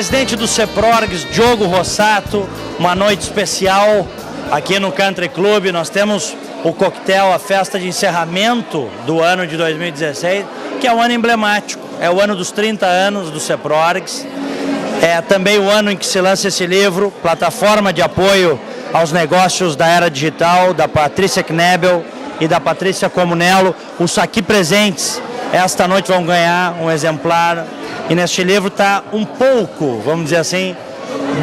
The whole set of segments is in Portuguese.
presidente do CEPRORGS, Diogo Rossato, uma noite especial aqui no Country Club. Nós temos o coquetel, a festa de encerramento do ano de 2016, que é um ano emblemático, é o ano dos 30 anos do CEPRORGS, é também o ano em que se lança esse livro, Plataforma de Apoio aos Negócios da Era Digital, da Patrícia Knebel e da Patrícia Comunello. Os aqui presentes esta noite vão ganhar um exemplar, e neste livro está um pouco, vamos dizer assim,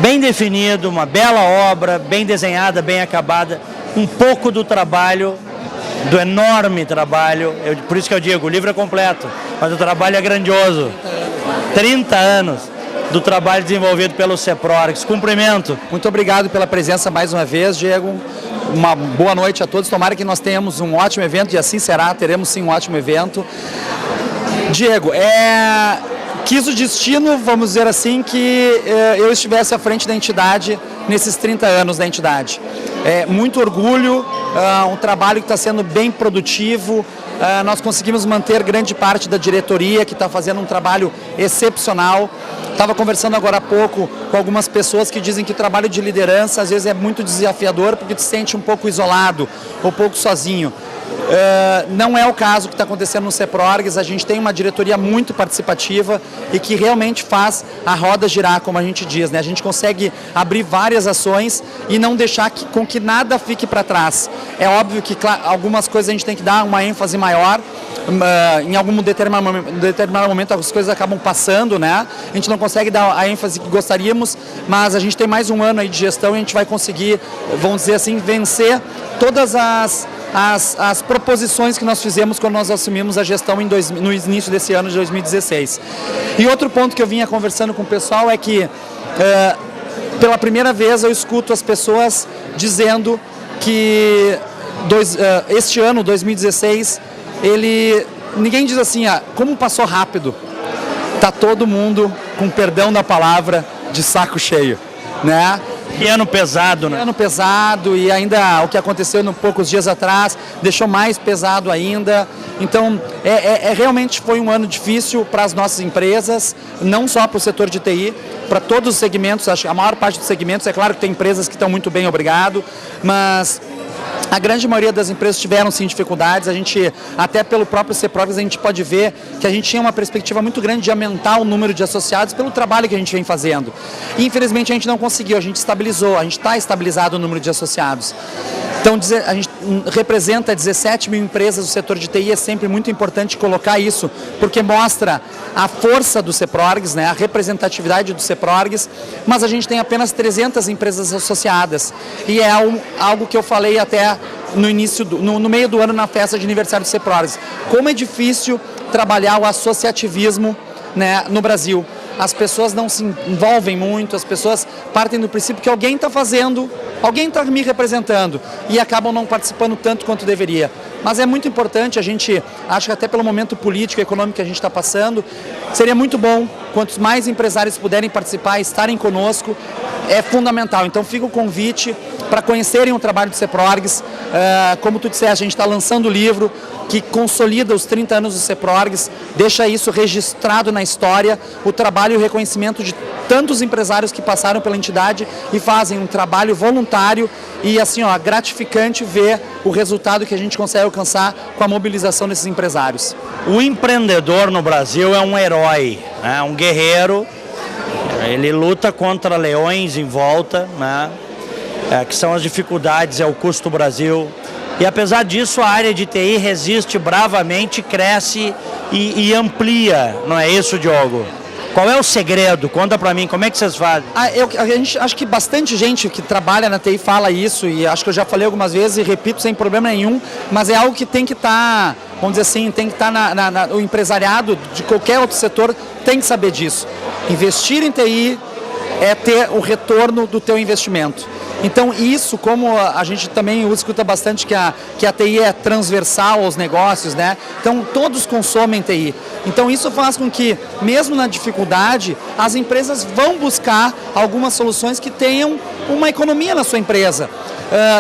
bem definido, uma bela obra, bem desenhada, bem acabada, um pouco do trabalho, do enorme trabalho, por isso que eu digo, o livro é completo, mas o trabalho é grandioso. 30 anos do trabalho desenvolvido pelo CEPRORGS. Cumprimento. Muito obrigado pela presença mais uma vez, Diego. Uma boa noite a todos. Tomara que nós tenhamos um ótimo evento, e assim será, teremos sim um ótimo evento. Diego, quis o destino, vamos dizer assim, que eu estivesse à frente da entidade nesses 30 anos da entidade. Muito orgulho, um trabalho que está sendo bem produtivo. Nós conseguimos manter grande parte da diretoria, que está fazendo um trabalho excepcional. Estava conversando agora há pouco com algumas pessoas que dizem que o trabalho de liderança às vezes é muito desafiador porque tu se sente um pouco isolado, um pouco sozinho. Não é o caso que está acontecendo no CEPRORGS. A gente tem uma diretoria muito participativa e que realmente faz a roda girar, como a gente diz, né? A gente consegue abrir várias ações e não deixar com que nada fique para trás. É óbvio que algumas coisas a gente tem que dar uma ênfase maior, em algum determinado momento as coisas acabam passando, né? A gente não consegue dar a ênfase que gostaríamos, mas a gente tem mais um ano aí de gestão e a gente vai conseguir, vamos dizer assim, vencer todas as proposições que nós fizemos quando nós assumimos a gestão no início desse ano de 2016. E outro ponto que eu vinha conversando com o pessoal é que, pela primeira vez, eu escuto as pessoas dizendo que este ano, 2016, ninguém diz assim, como passou rápido. Tá todo mundo, com perdão da palavra, de saco cheio, né? Que ano pesado, né? Ano pesado, e ainda o que aconteceu poucos dias atrás deixou mais pesado ainda. Então, realmente foi um ano difícil para as nossas empresas, não só para o setor de TI, para todos os segmentos. Acho que a maior parte dos segmentos, é claro que tem empresas que estão muito bem, obrigado, mas a grande maioria das empresas tiveram sim dificuldades. A gente, até pelo próprio CEPRORGS, a gente pode ver que a gente tinha uma perspectiva muito grande de aumentar o número de associados pelo trabalho que a gente vem fazendo. E infelizmente a gente não conseguiu, a gente estabilizou, a gente está estabilizado o número de associados. Então a gente representa 17 mil empresas do setor de TI, é sempre muito importante colocar isso, porque mostra a força do CEPRORGS, né, a representatividade do CEPRORGS, mas a gente tem apenas 300 empresas associadas, e é algo que eu falei até no meio do ano na festa de aniversário do CEPRORGS. Como é difícil trabalhar o associativismo, né, no Brasil. As pessoas não se envolvem muito, as pessoas partem do princípio que alguém está fazendo, alguém está me representando, e acabam não participando tanto quanto deveria. Mas é muito importante, a gente, acho que até pelo momento político e econômico que a gente está passando, seria muito bom, quantos mais empresários puderem participar, estarem conosco, é fundamental. Então fica o convite para conhecerem o trabalho do CEPRORGS. Como tu disseste, a gente está lançando o livro que consolida os 30 anos do CEPRORGS, deixa isso registrado na história, o trabalho e o reconhecimento de tantos empresários que passaram pela entidade e fazem um trabalho voluntário e assim, gratificante ver o resultado que a gente consegue alcançar com a mobilização desses empresários. O empreendedor no Brasil é um herói, né? Um guerreiro, ele luta contra leões em volta, né? Que são as dificuldades, é o custo do Brasil. E apesar disso, a área de TI resiste bravamente, cresce e amplia, não é isso, Diogo? Qual é o segredo? Conta pra mim, como é que vocês fazem? Acho que bastante gente que trabalha na TI fala isso, e acho que eu já falei algumas vezes e repito sem problema nenhum, mas é algo que tem que estar, vamos dizer assim, tem que estar o empresariado de qualquer outro setor tem que saber disso. Investir em TI é ter o retorno do teu investimento. Então isso, como a gente também escuta bastante que a TI é transversal aos negócios, né? Então todos consomem TI. Então isso faz com que, mesmo na dificuldade, as empresas vão buscar algumas soluções que tenham uma economia na sua empresa.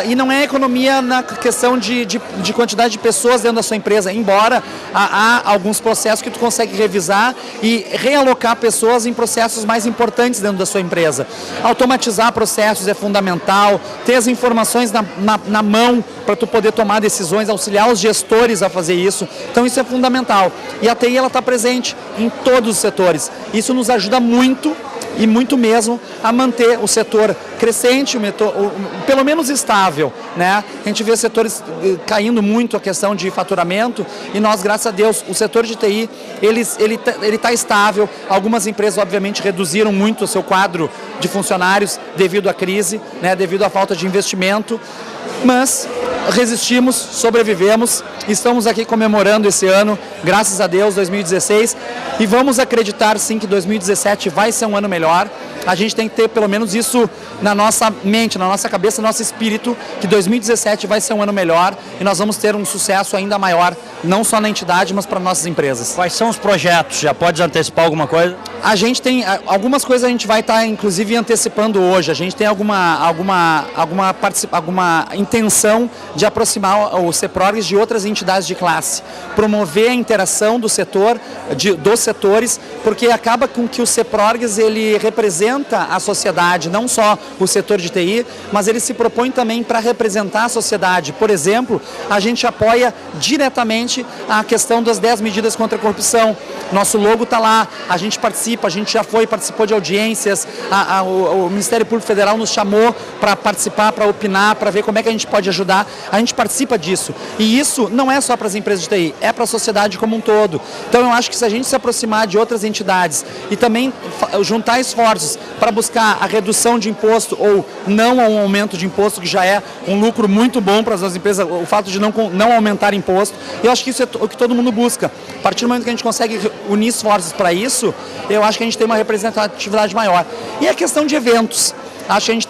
E não é economia na questão de quantidade de pessoas dentro da sua empresa, embora há alguns processos que tu consegue revisar e realocar pessoas em processos mais importantes dentro da sua empresa. Automatizar processos é fundamental, ter as informações na mão para tu poder tomar decisões, auxiliar os gestores a fazer isso. Então isso é fundamental. E a TI ela está presente em todos os setores. Isso nos ajuda muito, e muito mesmo, a manter o setor crescente, pelo menos estável, né? A gente vê setores caindo muito a questão de faturamento e nós, graças a Deus, o setor de TI, ele está estável. Algumas empresas, obviamente, reduziram muito o seu quadro de funcionários devido à crise, né? Devido à falta de investimento, mas resistimos, sobrevivemos, estamos aqui comemorando esse ano, graças a Deus, 2016, e vamos acreditar sim que 2017 vai ser um ano melhor. A gente tem que ter pelo menos isso na nossa mente, na nossa cabeça, no nosso espírito, que 2017 vai ser um ano melhor e nós vamos ter um sucesso ainda maior, não só na entidade, mas para nossas empresas. Quais são os projetos? Já pode antecipar alguma coisa? A gente tem algumas coisas, a gente vai estar inclusive antecipando hoje. A gente tem alguma intenção de aproximar o CEPROGS de outras entidades de classe, promover a interação do setor, dos setores, porque acaba com que o CEPROGS ele representa a sociedade, não só o setor de TI, mas ele se propõe também para representar a sociedade. Por exemplo, a gente apoia diretamente a questão das 10 medidas contra a corrupção. Nosso logo está lá, a gente participa, a gente já participou de audiências, o Ministério Público Federal nos chamou para participar, para opinar, para ver como é que a gente pode ajudar. A gente participa disso. E isso não é só para as empresas de TI, é para a sociedade como um todo. Então eu acho que se a gente se aproximar de outras entidades e também juntar esforços para buscar a redução de imposto ou não a um aumento de imposto, que já é um lucro muito bom para as nossas empresas, o fato de não aumentar imposto, eu acho que isso é o que todo mundo busca. A partir do momento que a gente consegue unir esforços para isso, eu acho que a gente tem uma representatividade maior. E a questão de eventos. Acho que a gente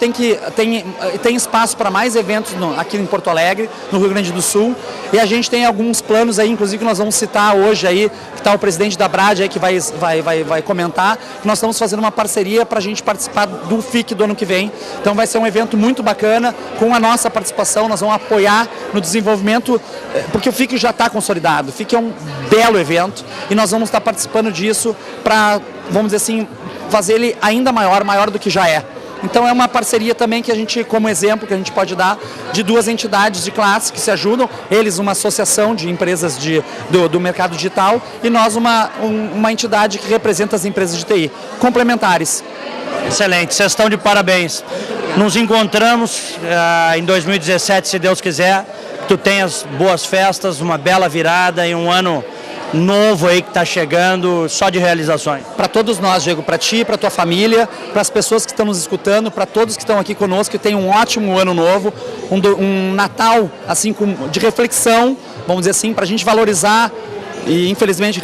tem espaço para mais eventos aqui em Porto Alegre, no Rio Grande do Sul, e a gente tem alguns planos aí, inclusive que nós vamos citar hoje aí, que está o presidente da Brad aí que vai comentar, que nós estamos fazendo uma parceria para a gente participar do FIC do ano que vem. Então vai ser um evento muito bacana, com a nossa participação, nós vamos apoiar no desenvolvimento, porque o FIC já está consolidado, o FIC é um belo evento, e nós vamos estar participando disso para, vamos dizer assim, fazer ele ainda maior do que já é. Então é uma parceria também que a gente, como exemplo, que a gente pode dar de duas entidades de classe que se ajudam, eles uma associação de empresas do mercado digital e nós uma entidade que representa as empresas de TI, complementares. Excelente, vocês estão de parabéns. Nos encontramos em 2017, se Deus quiser, tu tenhas boas festas, uma bela virada e um ano novo aí que está chegando, só de realizações. Para todos nós, Diego, para ti, para tua família, para as pessoas que estão nos escutando, para todos que estão aqui conosco, que tenham um ótimo ano novo, um Natal assim de reflexão, vamos dizer assim, para a gente valorizar e infelizmente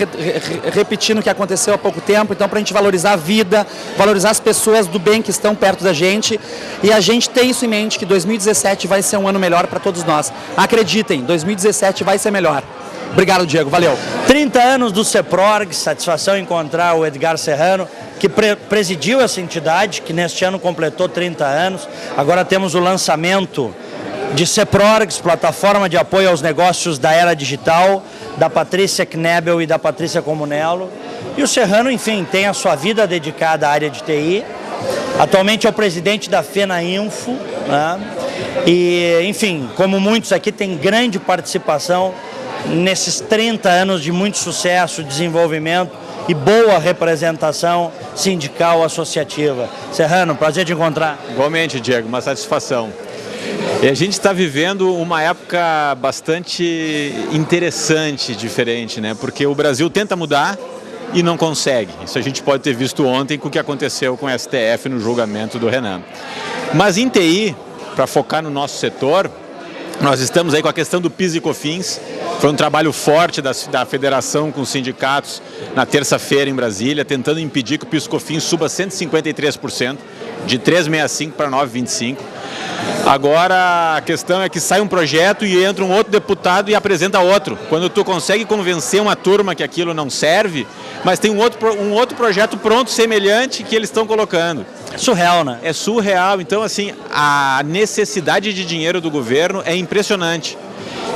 repetindo o que aconteceu há pouco tempo, então para a gente valorizar a vida, valorizar as pessoas do bem que estão perto da gente e a gente tem isso em mente, que 2017 vai ser um ano melhor para todos nós. Acreditem, 2017 vai ser melhor. Obrigado, Diego. Valeu. 30 anos do CEPROGS, satisfação encontrar o Edgar Serrano, que presidiu essa entidade, que neste ano completou 30 anos. Agora temos o lançamento de CEPROGS, plataforma de apoio aos negócios da era digital, da Patrícia Knebel e da Patrícia Comunello. E o Serrano, enfim, tem a sua vida dedicada à área de TI. Atualmente é o presidente da FENAINFO, né? E, enfim, como muitos aqui, tem grande participação nesses 30 anos de muito sucesso, desenvolvimento e boa representação sindical associativa. Serrano, prazer te encontrar. Igualmente, Diego, uma satisfação. E a gente está vivendo uma época bastante interessante, diferente, né? Porque o Brasil tenta mudar e não consegue. Isso a gente pode ter visto ontem com o que aconteceu com o STF no julgamento do Renan. Mas em TI, para focar no nosso setor, nós estamos aí com a questão do PIS e COFINS. Foi um trabalho forte da federação com os sindicatos na terça-feira em Brasília, tentando impedir que o PIS e COFINS suba 153%. de 3,65 para 9,25. Agora a questão é que sai um projeto e entra um outro deputado e apresenta outro. Quando tu consegue convencer uma turma que aquilo não serve, mas tem um outro projeto pronto, semelhante, que eles estão colocando. É surreal, né? É surreal. Então, assim, a necessidade de dinheiro do governo é impressionante.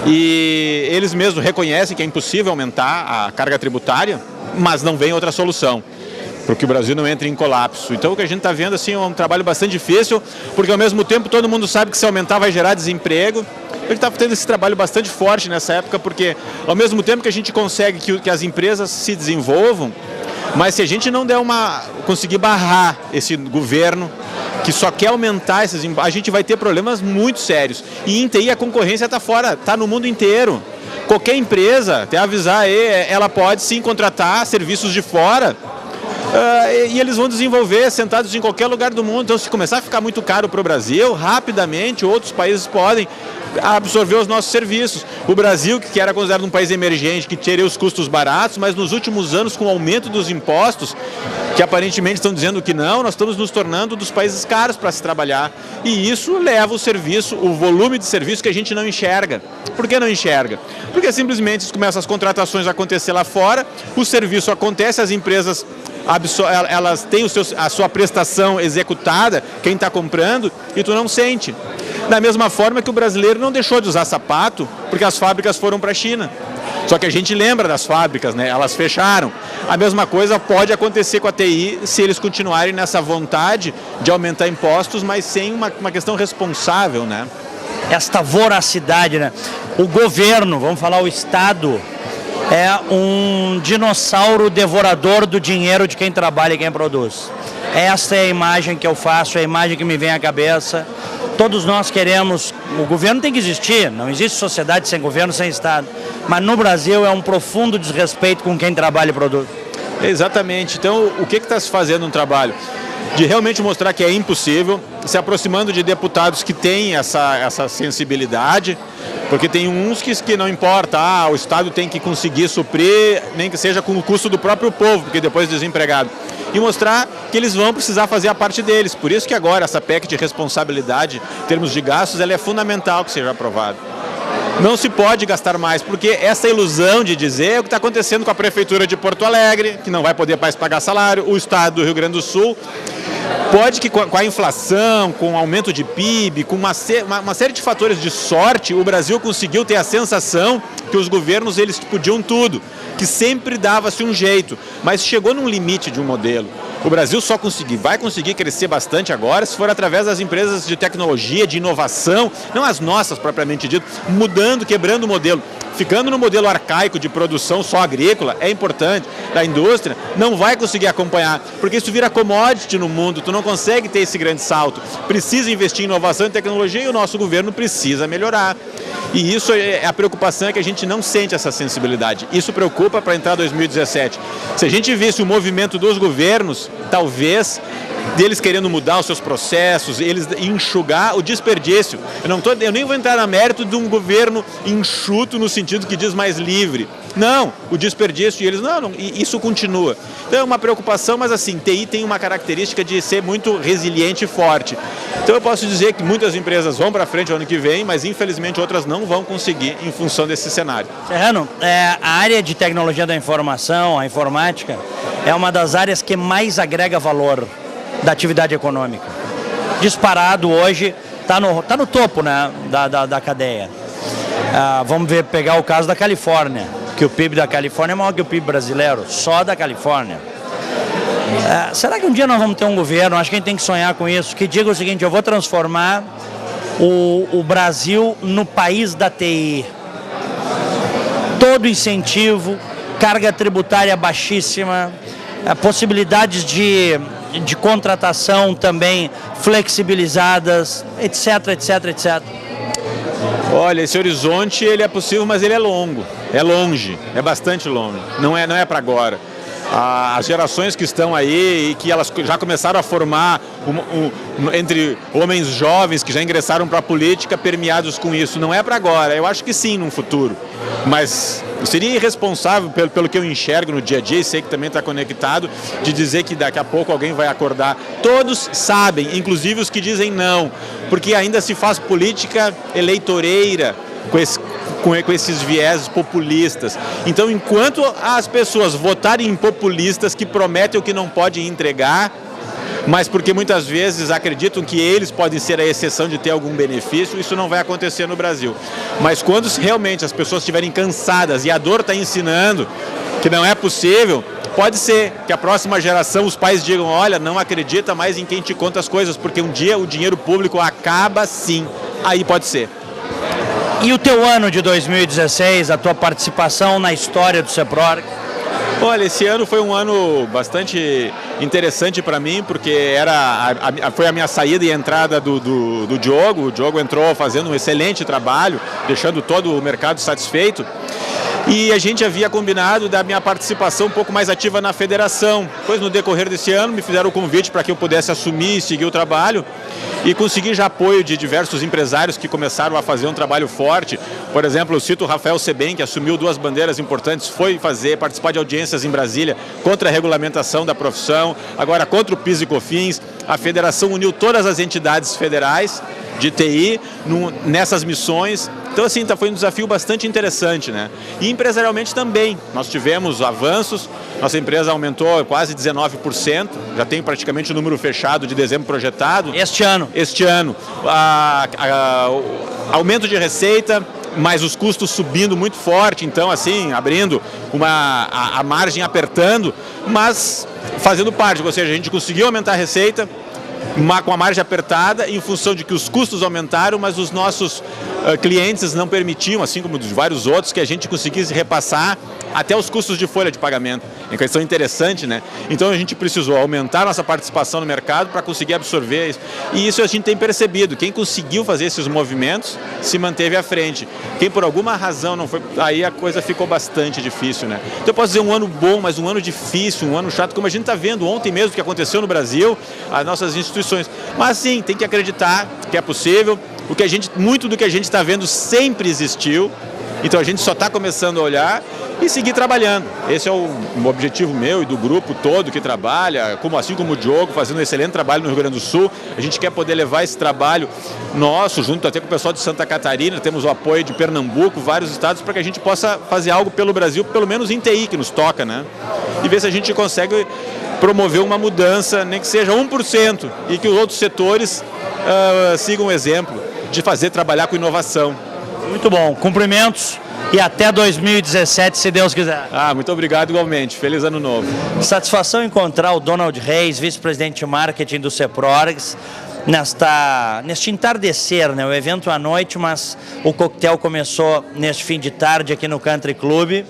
E eles mesmos reconhecem que é impossível aumentar a carga tributária, mas não vem outra solução, porque o Brasil não entra em colapso. Então o que a gente está vendo assim, é um trabalho bastante difícil, porque ao mesmo tempo todo mundo sabe que se aumentar vai gerar desemprego. A gente está tendo esse trabalho bastante forte nessa época, porque ao mesmo tempo que a gente consegue que as empresas se desenvolvam, mas se a gente não conseguir barrar esse governo que só quer aumentar esses impostos, a gente vai ter problemas muito sérios. E em TI a concorrência está fora, está no mundo inteiro. Qualquer empresa, até avisar aí, ela pode sim contratar serviços de fora, e eles vão desenvolver sentados em qualquer lugar do mundo. Então, se começar a ficar muito caro para o Brasil, rapidamente outros países podem absorver os nossos serviços. O Brasil, que era considerado um país emergente, que teria os custos baratos, mas nos últimos anos, com o aumento dos impostos, que aparentemente estão dizendo que não, nós estamos nos tornando dos países caros para se trabalhar. E isso leva o serviço, o volume de serviço que a gente não enxerga. Por que não enxerga? Porque simplesmente começam as contratações a acontecer lá fora, o serviço acontece, as empresas elas têm a sua prestação executada, quem está comprando, e tu não sente. Da mesma forma que o brasileiro não deixou de usar sapato, porque as fábricas foram para a China. Só que a gente lembra das fábricas, né? Elas fecharam. A mesma coisa pode acontecer com a TI se eles continuarem nessa vontade de aumentar impostos, mas sem uma questão responsável, né? Esta voracidade, né? O governo, vamos falar o Estado, é um dinossauro devorador do dinheiro de quem trabalha e quem produz. Essa é a imagem que eu faço, é a imagem que me vem à cabeça. Todos nós queremos, o governo tem que existir, não existe sociedade sem governo, sem Estado. Mas no Brasil é um profundo desrespeito com quem trabalha e produz. Exatamente. Então, o que está se fazendo no trabalho? De realmente mostrar que é impossível, se aproximando de deputados que têm essa sensibilidade, porque tem uns que não importa, o Estado tem que conseguir suprir, nem que seja com o custo do próprio povo, porque depois desempregado. E mostrar que eles vão precisar fazer a parte deles. Por isso que agora essa PEC de responsabilidade, em termos de gastos, ela é fundamental que seja aprovada. Não se pode gastar mais, porque essa ilusão de dizer é o que está acontecendo com a Prefeitura de Porto Alegre, que não vai poder mais pagar salário, o Estado do Rio Grande do Sul. Pode que com a inflação, com o aumento de PIB, com uma série de fatores de sorte, o Brasil conseguiu ter a sensação que os governos eles podiam tudo, que sempre dava-se um jeito, mas chegou num limite de um modelo. O Brasil vai conseguir crescer bastante agora se for através das empresas de tecnologia, de inovação, não as nossas propriamente dito, mudando, quebrando o modelo. Ficando no modelo arcaico de produção só agrícola, é importante, da indústria, não vai conseguir acompanhar, porque isso vira commodity no mundo, tu não consegue ter esse grande salto. Precisa investir em inovação e tecnologia e o nosso governo precisa melhorar. E isso é a preocupação, é que a gente não sente essa sensibilidade. Isso preocupa para entrar 2017. Se a gente visse o movimento dos governos, talvez deles querendo mudar os seus processos, eles enxugar o desperdício. Eu nem vou entrar no mérito de um governo enxuto no sentido que diz mais livre. Não, o desperdício, e eles, isso continua. Então é uma preocupação, mas assim, TI tem uma característica de ser muito resiliente e forte. Então eu posso dizer que muitas empresas vão para frente no ano que vem, mas infelizmente outras não vão conseguir em função desse cenário. Serrano, a área de tecnologia da informação, a informática, é uma das áreas que mais agrega valor da atividade econômica. Disparado hoje, está no topo, né, da cadeia. Vamos pegar o caso da Califórnia, que o PIB da Califórnia é maior que o PIB brasileiro, só da Califórnia. Será que um dia nós vamos ter um governo, acho que a gente tem que sonhar com isso, que diga o seguinte: eu vou transformar o Brasil no país da TI. Todo incentivo, carga tributária baixíssima, possibilidades de contratação também flexibilizadas, etc, etc, etc. Olha, esse horizonte ele é possível, mas ele é longo, é longe, é bastante longe, não é para agora. As gerações que estão aí e que elas já começaram a formar entre homens jovens que já ingressaram para a política permeados com isso, não é para agora. Eu acho que sim, no futuro, mas Eu seria irresponsável pelo que eu enxergo no dia a dia, e sei que também está conectado, de dizer que daqui a pouco alguém vai acordar. Todos sabem, inclusive os que dizem não, porque ainda se faz política eleitoreira com esses viés populistas. Então, enquanto as pessoas votarem em populistas que prometem o que não podem entregar, mas porque muitas vezes acreditam que eles podem ser a exceção de ter algum benefício, isso não vai acontecer no Brasil. Mas quando realmente as pessoas estiverem cansadas e a dor está ensinando que não é possível, pode ser que a próxima geração, os pais digam, olha, não acredita mais em quem te conta as coisas, porque um dia o dinheiro público acaba sim. Aí pode ser. E o teu ano de 2016, a tua participação na história do CEPRORG? Olha, esse ano foi um ano bastante interessante para mim, porque foi a minha saída e entrada do Diogo. O Diogo entrou fazendo um excelente trabalho, deixando todo o mercado satisfeito. E a gente havia combinado da minha participação um pouco mais ativa na federação. Pois no decorrer desse ano me fizeram o convite para que eu pudesse assumir e seguir o trabalho. E consegui já apoio de diversos empresários que começaram a fazer um trabalho forte. Por exemplo, eu cito o Rafael Sebem, que assumiu 2 bandeiras importantes, foi participar de audiências em Brasília contra a regulamentação da profissão, agora contra o PIS e COFINS. A federação uniu todas as entidades federais de TI nessas missões. Então, assim, foi um desafio bastante interessante, né? E empresarialmente também, nós tivemos avanços, nossa empresa aumentou quase 19%, já tem praticamente o número fechado de dezembro projetado. Este ano? Este ano. Aumento de receita, mas os custos subindo muito forte, então, assim, abrindo a margem apertando, mas fazendo parte, ou seja, a gente conseguiu aumentar a receita, com a margem apertada, em função de que os custos aumentaram, mas os nossos clientes não permitiam, assim como de vários outros, que a gente conseguisse repassar até os custos de folha de pagamento. É uma questão interessante, né? Então a gente precisou aumentar nossa participação no mercado para conseguir absorver isso. E isso a gente tem percebido. Quem conseguiu fazer esses movimentos se manteve à frente. Quem por alguma razão não foi, aí a coisa ficou bastante difícil, né? Então eu posso dizer um ano bom, mas um ano difícil, um ano chato, como a gente está vendo ontem mesmo que aconteceu no Brasil, as nossas instituições. Mas sim, tem que acreditar que é possível. Muito do que a gente está vendo sempre existiu, então a gente só está começando a olhar e seguir trabalhando. Esse é o objetivo meu e do grupo todo que trabalha, assim como o Diogo, fazendo um excelente trabalho no Rio Grande do Sul. A gente quer poder levar esse trabalho nosso, junto até com o pessoal de Santa Catarina, temos o apoio de Pernambuco, vários estados, para que a gente possa fazer algo pelo Brasil, pelo menos em TI, que nos toca, né? E ver se a gente consegue promover uma mudança, nem que seja 1%, e que os outros setores sigam o exemplo de trabalhar com inovação. Muito bom, cumprimentos e até 2017, se Deus quiser. Muito obrigado igualmente, feliz ano novo. Satisfação encontrar o Donald Reis, vice-presidente de marketing do CEPRORGS, neste entardecer, né? O evento à noite, mas o coquetel começou neste fim de tarde aqui no Country Club.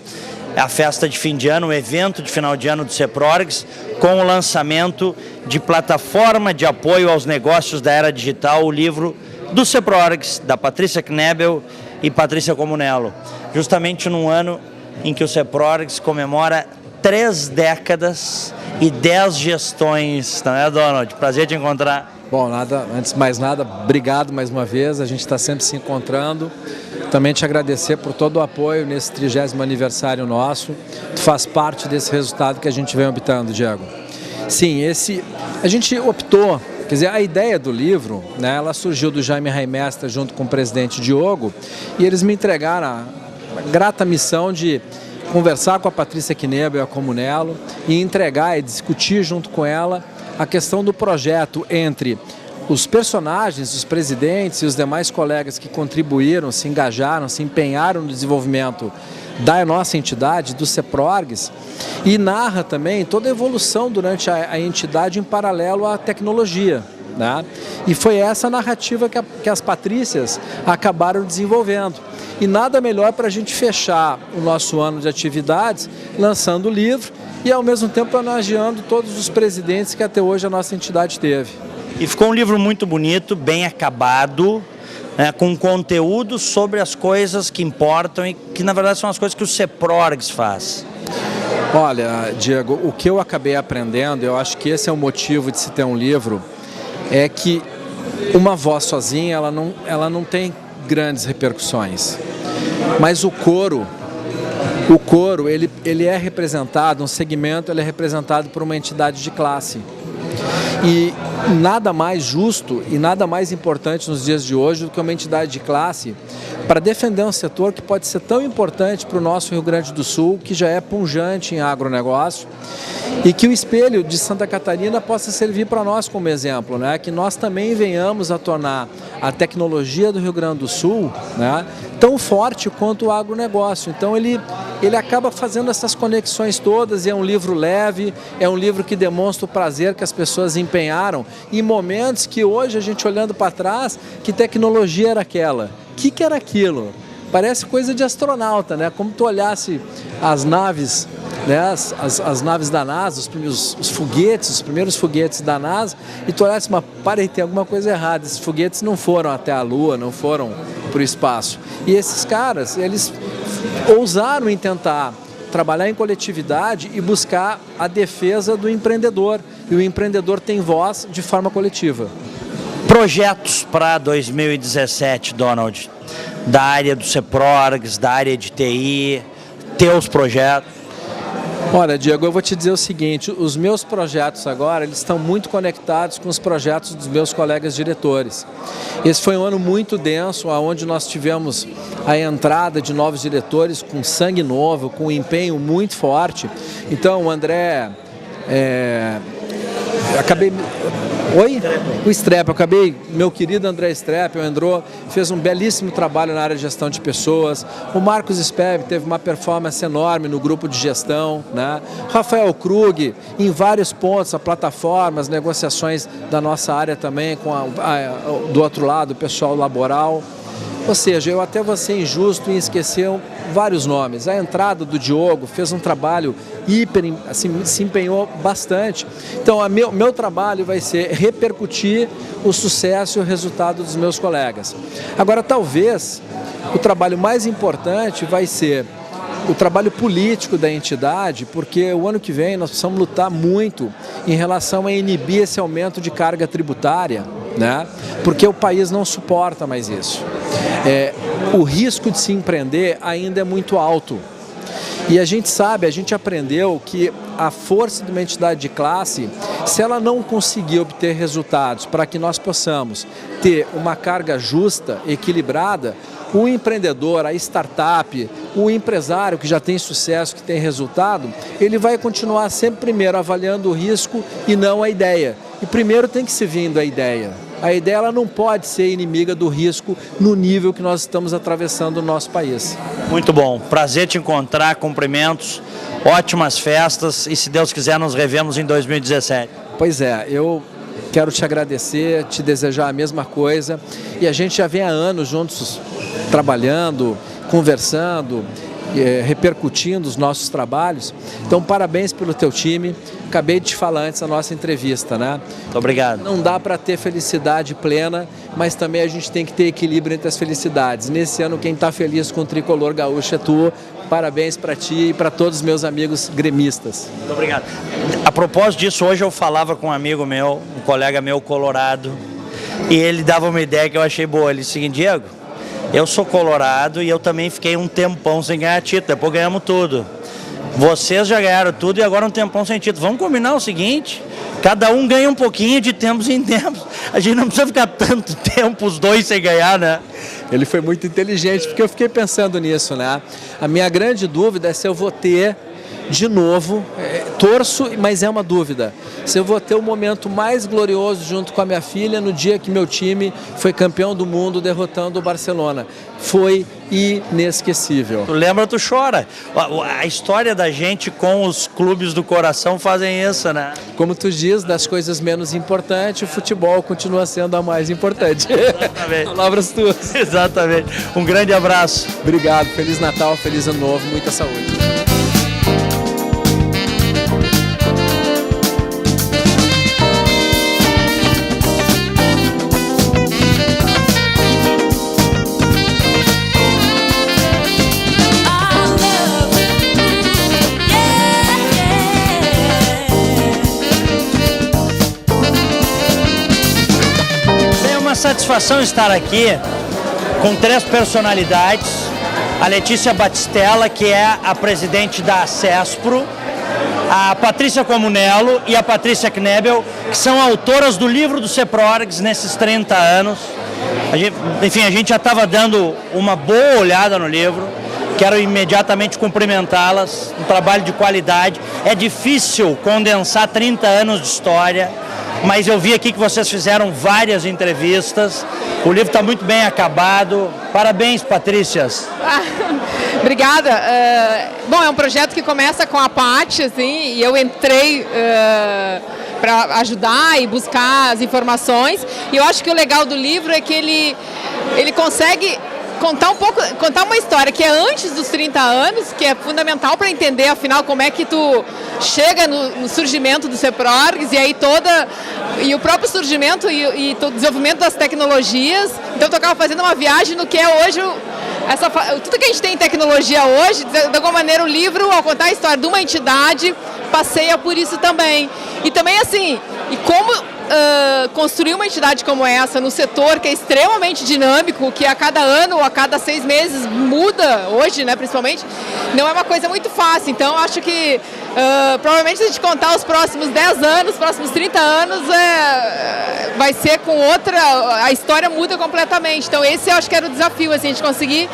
A festa de fim de ano, o evento de final de ano do CEPRORGS, com o lançamento de plataforma de apoio aos negócios da era digital, o livro do CEPRORGS, da Patrícia Knebel e Patrícia Comunello. Justamente num ano em que o CEPRORGS comemora 3 décadas e 10 gestões, não é, Donald? Prazer te encontrar. Bom, antes de mais nada, obrigado mais uma vez, a gente está sempre se encontrando. Também te agradecer por todo o apoio nesse 30º aniversário nosso. Tu faz parte desse resultado que a gente vem obtendo, Diego. Sim, a gente optou, quer dizer, a ideia do livro, né, ela surgiu do Jaime Raimestra junto com o presidente Diogo, e eles me entregaram a grata missão de conversar com a Patrícia Knebel e a Comunello e entregar e discutir junto com ela a questão do projeto entre os personagens, os presidentes e os demais colegas que contribuíram, se engajaram, se empenharam no desenvolvimento da nossa entidade, do CEPRORGS, e narra também toda a evolução durante a entidade em paralelo à tecnologia, né? E foi essa narrativa que as Patrícias acabaram desenvolvendo. E nada melhor para a gente fechar o nosso ano de atividades lançando o livro e ao mesmo tempo homenageando todos os presidentes que até hoje a nossa entidade teve. E ficou um livro muito bonito, bem acabado, né, com conteúdo sobre as coisas que importam e que na verdade são as coisas que o CEPRORGS faz. Olha, Diego, o que eu acabei aprendendo, eu acho que esse é o motivo de se ter um livro, é que uma voz sozinha ela não tem grandes repercussões, mas o coro O couro, ele é representado, um segmento, ele é representado por uma entidade de classe. E nada mais justo e nada mais importante nos dias de hoje do que uma entidade de classe para defender um setor que pode ser tão importante para o nosso Rio Grande do Sul, que já é pujante em agronegócio, e que o espelho de Santa Catarina possa servir para nós como exemplo, né? Que nós também venhamos a tornar a tecnologia do Rio Grande do Sul, né, tão forte quanto o agronegócio. Então ele acaba fazendo essas conexões todas, e é um livro leve, é um livro que demonstra o prazer que as pessoas empenharam em momentos que hoje a gente olhando para trás, que tecnologia era aquela? O que era aquilo? Parece coisa de astronauta, né? Como tu olhasse as naves, né? As naves da NASA, os primeiros foguetes da NASA, e tu olhasse, mas para aí, tem alguma coisa errada, esses foguetes não foram até a Lua, não foram para o espaço. E esses caras, eles ousaram em tentar trabalhar em coletividade e buscar a defesa do empreendedor, e o empreendedor tem voz de forma coletiva. Projetos para 2017, Donald, da área do CEPRORGS, da área de TI, teus projetos? Olha, Diego, eu vou te dizer o seguinte, os meus projetos agora, eles estão muito conectados com os projetos dos meus colegas diretores. Esse foi um ano muito denso, onde nós tivemos a entrada de novos diretores com sangue novo, com um empenho muito forte. Então, o André... O Streppel, meu querido André Streppel entrou, fez um belíssimo trabalho na área de gestão de pessoas. O Marcos Speb teve uma performance enorme no grupo de gestão, né? Rafael Krug, em vários pontos, a plataforma, as negociações da nossa área também, com do outro lado, o pessoal laboral. Ou seja, eu até vou ser injusto em esquecer vários nomes. A entrada do Diogo fez um trabalho se empenhou bastante. Então, meu trabalho vai ser repercutir o sucesso e o resultado dos meus colegas. Agora, talvez, o trabalho mais importante vai ser o trabalho político da entidade, porque o ano que vem nós precisamos lutar muito em relação a inibir esse aumento de carga tributária, né? Porque o país não suporta mais isso. O risco de se empreender ainda é muito alto. E a gente aprendeu que a força de uma entidade de classe, se ela não conseguir obter resultados para que nós possamos ter uma carga justa, equilibrada, o empreendedor, a startup, o empresário que já tem sucesso, que tem resultado, ele vai continuar sempre primeiro avaliando o risco e não a ideia. E primeiro tem que se vindo a ideia. A ideia ela não pode ser inimiga do risco no nível que nós estamos atravessando no nosso país. Muito bom, prazer te encontrar, cumprimentos, ótimas festas e se Deus quiser nos revemos em 2017. Pois é, eu quero te agradecer, te desejar a mesma coisa, e a gente já vem há anos juntos trabalhando, conversando, repercutindo os nossos trabalhos. Então, parabéns pelo teu time. Acabei de te falar antes da nossa entrevista, né? Muito obrigado. Não dá para ter felicidade plena, mas também a gente tem que ter equilíbrio entre as felicidades. Nesse ano, quem está feliz com o tricolor gaúcho é tu. Parabéns para ti e para todos os meus amigos gremistas. Muito obrigado. A propósito disso, hoje eu falava com um amigo meu, um colega meu colorado, e ele dava uma ideia que eu achei boa. Ele disse o seguinte: Diego, eu sou colorado e eu também fiquei um tempão sem ganhar título, depois ganhamos tudo. Vocês já ganharam tudo e agora um tempão sem título. Vamos combinar o seguinte, cada um ganha um pouquinho de tempos em tempos. A gente não precisa ficar tanto tempo os dois sem ganhar, né? Ele foi muito inteligente, porque eu fiquei pensando nisso, né? A minha grande dúvida é se eu vou ter de novo, torço, mas é uma dúvida, se eu vou ter o momento mais glorioso junto com a minha filha no dia que meu time foi campeão do mundo derrotando o Barcelona. Foi inesquecível. Tu lembra, tu chora. A história da gente com os clubes do coração fazem isso, né? Como tu diz, das coisas menos importantes, o futebol continua sendo a mais importante. Exatamente. Palavras tuas. Exatamente. Um grande abraço. Obrigado. Feliz Natal, feliz Ano Novo, muita saúde. Satisfação estar aqui com 3 personalidades a Letícia Batistella, que é a presidente da ACESPRO, a Patrícia Comunello e a Patrícia Knebel, que são autoras do livro do CEPRORGS nesses 30 anos. A gente já estava dando uma boa olhada no livro. Quero imediatamente cumprimentá-las, um trabalho de qualidade. É difícil condensar 30 anos de história, mas eu vi aqui que vocês fizeram várias entrevistas. O livro está muito bem acabado. Parabéns, Patrícias. Obrigada. Bom, é um projeto que começa com a Paty, assim, e eu entrei para ajudar e buscar as informações. E eu acho que o legal do livro é que ele consegue contar uma história que é antes dos 30 anos, que é fundamental para entender, afinal, como é que tu chega no surgimento do CEPRORGS e o próprio surgimento e o desenvolvimento das tecnologias. Então, eu estava fazendo uma viagem no que é hoje tudo que a gente tem em tecnologia hoje. De alguma maneira, o livro, ao contar a história de uma entidade, passeia por isso também. E também, assim, e como construir uma entidade como essa no setor que é extremamente dinâmico, que a cada ano ou a cada 6 meses muda, hoje, né, principalmente, não é uma coisa muito fácil. Então, acho que provavelmente, se a gente contar os próximos 10 anos, os próximos 30 anos, vai ser com outra, a história muda completamente. Então, esse eu acho que era o desafio, assim, a gente conseguir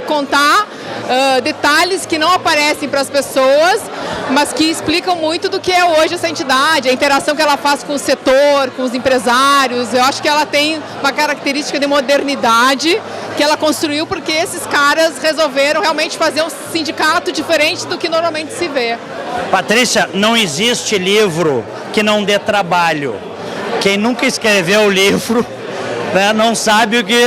contar detalhes que não aparecem para as pessoas, mas que explicam muito do que é hoje essa entidade, a interação que ela faz com o setor, com os empresários. Eu acho que ela tem uma característica de modernidade que ela construiu porque esses caras resolveram realmente fazer um sindicato diferente do que normalmente se vê. Patrícia, não existe livro que não dê trabalho. Quem nunca escreveu o livro, né, não sabe o que...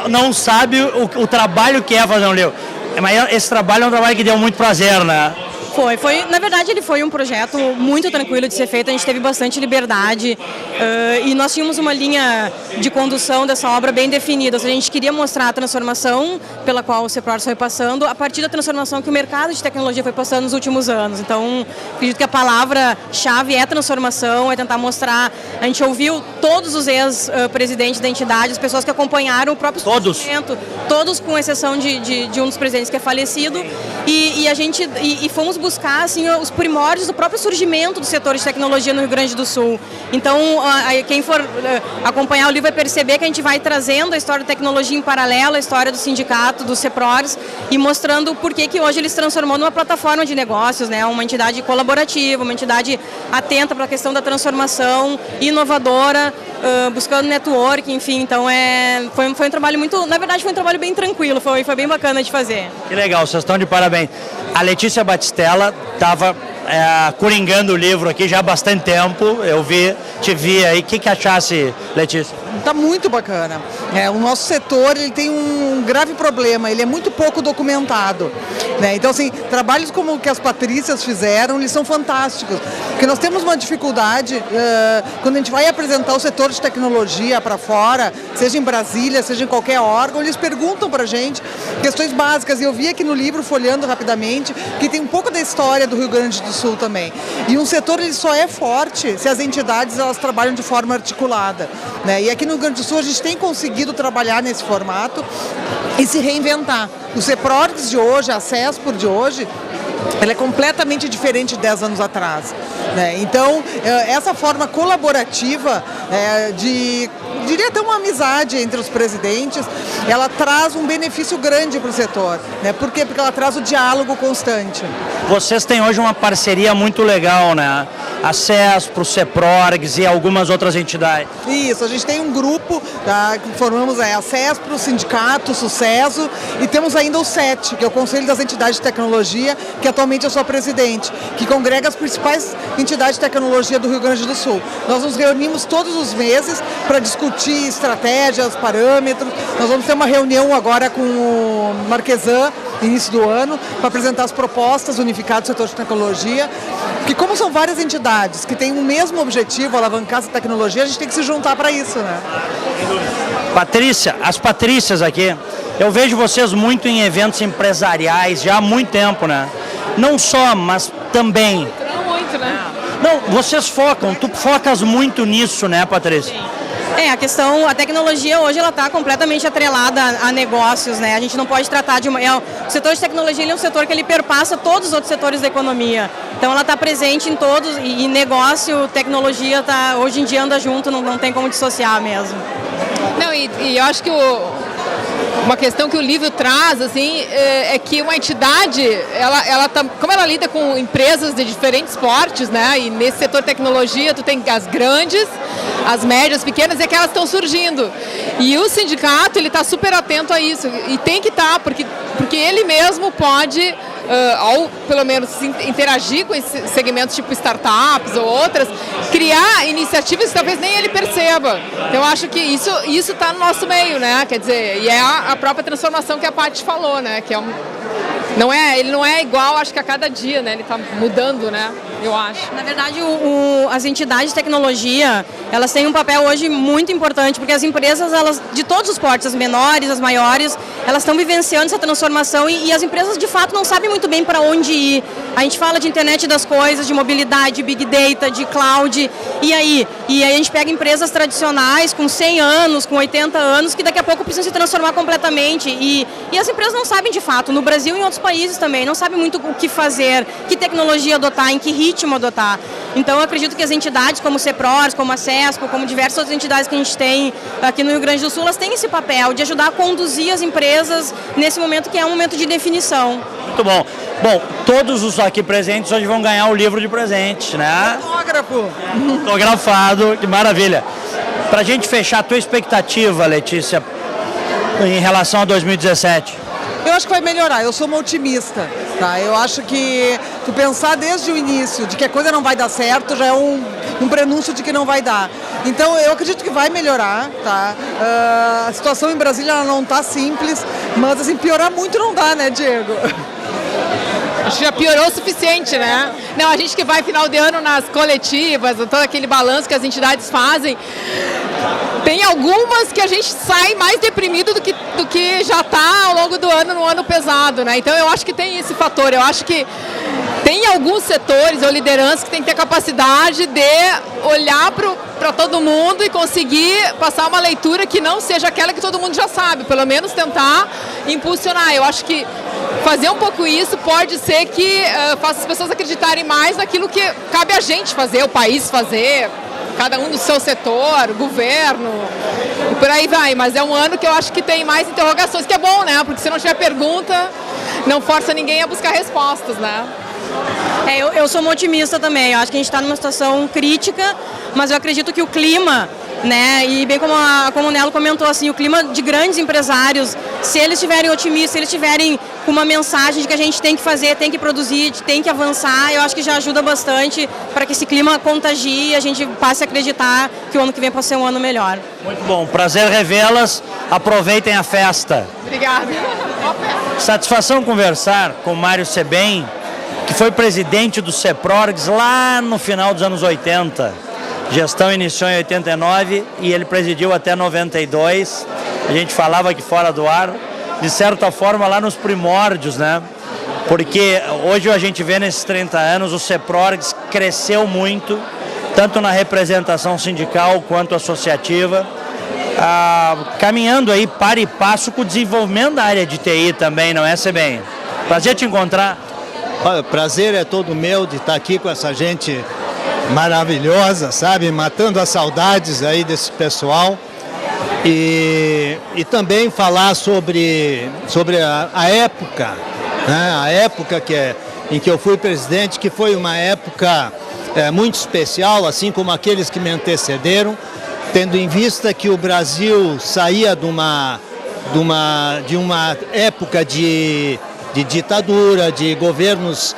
não sabe o trabalho que é fazer um livro. Mas esse trabalho é um trabalho que deu muito prazer, né? Na verdade, ele foi um projeto muito tranquilo de ser feito, a gente teve bastante liberdade e nós tínhamos uma linha de condução dessa obra bem definida. A gente queria mostrar a transformação pela qual o CEPRORGS foi passando, a partir da transformação que o mercado de tecnologia foi passando nos últimos anos. Então, acredito que a palavra-chave é transformação, é tentar mostrar. A gente ouviu todos os ex-presidentes da entidade, as pessoas que acompanharam o próprio surgimento, todos com exceção de um dos presidentes que é falecido, e fomos buscar assim, os primórdios do próprio surgimento do setor de tecnologia no Rio Grande do Sul. Então, quem for acompanhar o livro vai perceber que a gente vai trazendo a história da tecnologia em paralelo, a história do sindicato, do CEPRORGS, e mostrando por que hoje ele se transformou numa plataforma de negócios, né? Uma entidade colaborativa, uma entidade atenta para a questão da transformação, inovadora, buscando network, enfim. Então, foi um trabalho na verdade, foi um trabalho bem tranquilo, foi bem bacana de fazer. Que legal, vocês estão de parabéns. A Letícia Batistella estava coringando o livro aqui já há bastante tempo, eu te vi aí. O que achasse, Letícia? Está muito bacana. O nosso setor ele tem um grave problema, ele é muito pouco documentado, né? Então, assim, trabalhos como o que as Patrícias fizeram, eles são fantásticos, porque nós temos uma dificuldade quando a gente vai apresentar o setor de tecnologia para fora, seja em Brasília, seja em qualquer órgão, eles perguntam para a gente questões básicas, e eu vi aqui no livro, folheando rapidamente, que tem um pouco da história do Rio Grande do Sul também. E um setor ele só é forte se as entidades elas trabalham de forma articulada, né? E aqui no Rio Grande do Sul a gente tem conseguido trabalhar nesse formato e se reinventar. O CEPRORGS de hoje, a CESPRO de hoje, ela é completamente diferente de 10 anos atrás, né? Então, essa forma colaborativa diria até uma amizade entre os presidentes, ela traz um benefício grande para o setor, né? Por quê? Porque ela traz o diálogo constante. Vocês têm hoje uma parceria muito legal, né? A CESPRO, o CEPRORGS e algumas outras entidades. Isso, a gente tem um grupo, tá, que formamos a CESPRO, o Sindicato, o Sucesso, e temos ainda o CET, que é o Conselho das Entidades de Tecnologia, que atualmente eu sou presidente, que congrega as principais entidades de tecnologia do Rio Grande do Sul. Nós nos reunimos todos os meses para discutir estratégias, parâmetros. Nós vamos ter uma reunião agora com o Marquesan, início do ano, para apresentar as propostas unificadas do setor de tecnologia, que como são várias entidades que têm o mesmo objetivo, alavancar essa tecnologia, a gente tem que se juntar para isso, né? Patrícia, as Patrícias aqui, eu vejo vocês muito em eventos empresariais já há muito tempo, né? Não só, mas também. Muito, né? Não, vocês focam, tu focas muito nisso, né, Patrícia? Sim. A tecnologia hoje ela está completamente atrelada a negócios, né? A gente não pode tratar de o setor de tecnologia ele é um setor que ele perpassa todos os outros setores da economia. Então ela está presente em todos e negócio, tecnologia hoje em dia anda junto, não tem como dissociar mesmo. Não, e eu acho que uma questão que o livro traz, assim, é que uma entidade, como ela lida com empresas de diferentes portes, né? E nesse setor de tecnologia, tu tem as grandes, as médias, pequenas e aquelas estão surgindo. E o sindicato, ele está super atento a isso. E tem que estar, porque ele mesmo pode, ao pelo menos interagir com esses segmentos tipo startups ou outras, criar iniciativas que talvez nem ele perceba. Então eu acho que isso está no nosso meio, né? Quer dizer, e é a própria transformação que a Paty falou, né? Que ele não é igual, acho que a cada dia, né? Ele está mudando, né? Eu acho. Na verdade, as entidades de tecnologia, elas têm um papel hoje muito importante, porque as empresas, elas de todos os portes, as menores, as maiores, elas estão vivenciando essa transformação e as empresas, de fato, não sabem muito bem para onde ir. A gente fala de internet das coisas, de mobilidade, big data, de cloud, e aí a gente pega empresas tradicionais com 100 anos, com 80 anos, que daqui a pouco precisam se transformar completamente. E as empresas não sabem, de fato, no Brasil e em outros países também, não sabem muito o que fazer, que tecnologia adotar, em que ritmo adotar. Então eu acredito que as entidades como o CEPROS, como a SESCO, como diversas outras entidades que a gente tem aqui no Rio Grande do Sul, elas têm esse papel de ajudar a conduzir as empresas nesse momento que é um momento de definição. Muito bom. Bom, todos os aqui presentes hoje vão ganhar o livro de presente, né? Autógrafo. Autografado, que maravilha. Pra gente fechar, a tua expectativa, Letícia, em relação a 2017? Eu acho que vai melhorar, eu sou uma otimista, tá? Eu acho que tu pensar desde o início de que a coisa não vai dar certo já é um prenúncio de que não vai dar. Então eu acredito que vai melhorar, tá? A situação em Brasília ela não tá simples, mas assim, piorar muito não dá, né, Diego? Acho que já piorou o suficiente, né? Não, a gente que vai final de ano nas coletivas, todo aquele balanço que as entidades fazem, tem algumas que a gente sai mais deprimido do que já está ao longo do ano, no ano pesado, né? Então eu acho que tem esse fator, eu acho que tem alguns setores ou lideranças que tem que ter capacidade de olhar para todo mundo e conseguir passar uma leitura que não seja aquela que todo mundo já sabe, pelo menos tentar impulsionar. Eu acho que fazer um pouco isso pode ser que faça as pessoas acreditarem mais naquilo que cabe a gente fazer, o país fazer, cada um do seu setor, o governo, e por aí vai. Mas é um ano que eu acho que tem mais interrogações, que é bom, né? Porque se não tiver pergunta, não força ninguém a buscar respostas, né? Eu sou uma otimista também, eu acho que a gente está numa situação crítica, mas eu acredito que o clima, né, e bem como o Nelo comentou, assim, o clima de grandes empresários, se eles estiverem otimistas, se eles estiverem com uma mensagem de que a gente tem que fazer, tem que produzir, tem que avançar, eu acho que já ajuda bastante para que esse clima contagie e a gente passe a acreditar que o ano que vem pode ser um ano melhor. Muito bom, prazer revê-las, aproveitem a festa. Obrigada. Satisfação conversar com Mário Sebem, que foi presidente do CEPRORGS lá no final dos anos 80. A gestão iniciou em 89 e ele presidiu até 92. A gente falava aqui fora do ar, de certa forma lá nos primórdios, né? Porque hoje a gente vê nesses 30 anos o CEPRORGS cresceu muito, tanto na representação sindical quanto associativa, caminhando aí para e passo com o desenvolvimento da área de TI também, não é, Sebem? Prazer te encontrar. Olha, o prazer é todo meu de estar aqui com essa gente maravilhosa, sabe? Matando as saudades aí desse pessoal. E também falar sobre a época, né? A época em que eu fui presidente, que foi uma época muito especial, assim como aqueles que me antecederam, tendo em vista que o Brasil saía de uma época de ditadura, de governos